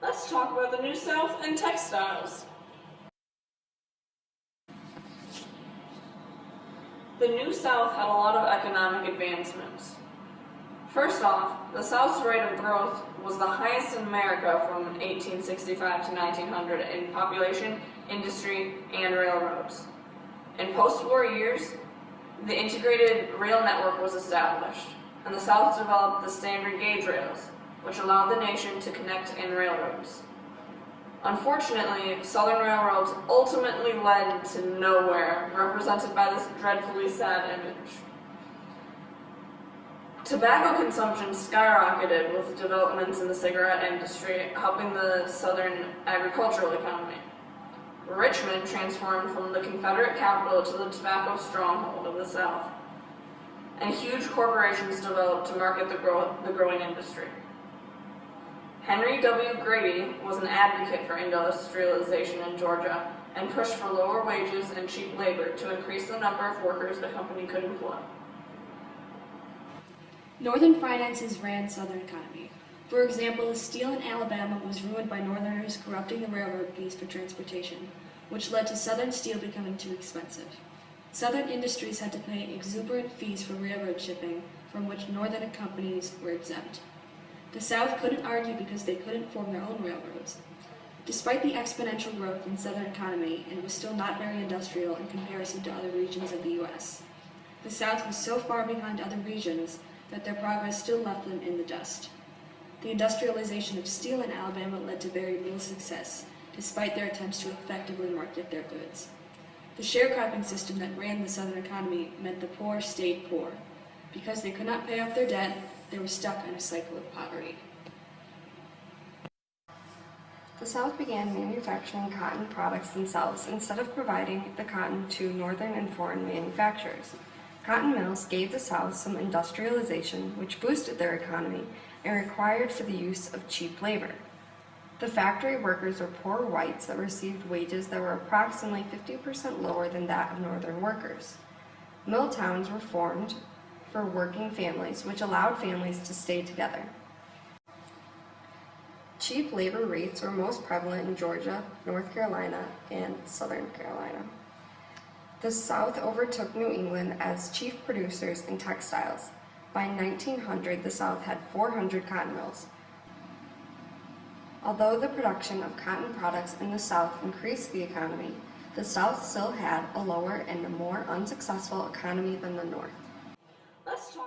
Let's talk about the New South and textiles. The New South had a lot of economic advancements. First off, the South's rate of growth was the highest in America from 1865 to 1900 in population, industry, and railroads. In post-war years, the integrated rail network was established, and the South developed the standard gauge rails, which allowed the nation to connect in railroads. Unfortunately, Southern railroads ultimately led to nowhere, represented by this dreadfully sad image. Tobacco consumption skyrocketed with developments in the cigarette industry, helping the Southern agricultural economy. Richmond transformed from the Confederate capital to the tobacco stronghold of the South, and huge corporations developed to market the growing industry. Henry W. Grady was an advocate for industrialization in Georgia and pushed for lower wages and cheap labor to increase the number of workers the company could employ. Northern finances ran Southern economy. For example, the steel in Alabama was ruined by Northerners corrupting the railroad fees for transportation, which led to Southern steel becoming too expensive. Southern industries had to pay exuberant fees for railroad shipping, from which Northern companies were exempt. The South couldn't argue because they couldn't form their own railroads. Despite the exponential growth in Southern economy, it was still not very industrial in comparison to other regions of the U.S. The South was so far behind other regions that their progress still left them in the dust. The industrialization of steel in Alabama led to very little success, despite their attempts to effectively market their goods. The sharecropping system that ran the Southern economy meant the poor stayed poor. Because they could not pay off their debt, they were stuck in a cycle of poverty. The South began manufacturing cotton products themselves instead of providing the cotton to northern and foreign manufacturers. Cotton mills gave the South some industrialization, which boosted their economy and required for the use of cheap labor. The factory workers were poor whites that received wages that were approximately 50% lower than that of northern workers. Mill towns were formed for working families, which allowed families to stay together. Cheap labor rates were most prevalent in Georgia, North Carolina, and Southern Carolina. The South overtook New England as chief producers in textiles. By 1900, the South had 400 cotton mills. Although the production of cotton products in the South increased the economy, the South still had a lower and a more unsuccessful economy than the North. Let's talk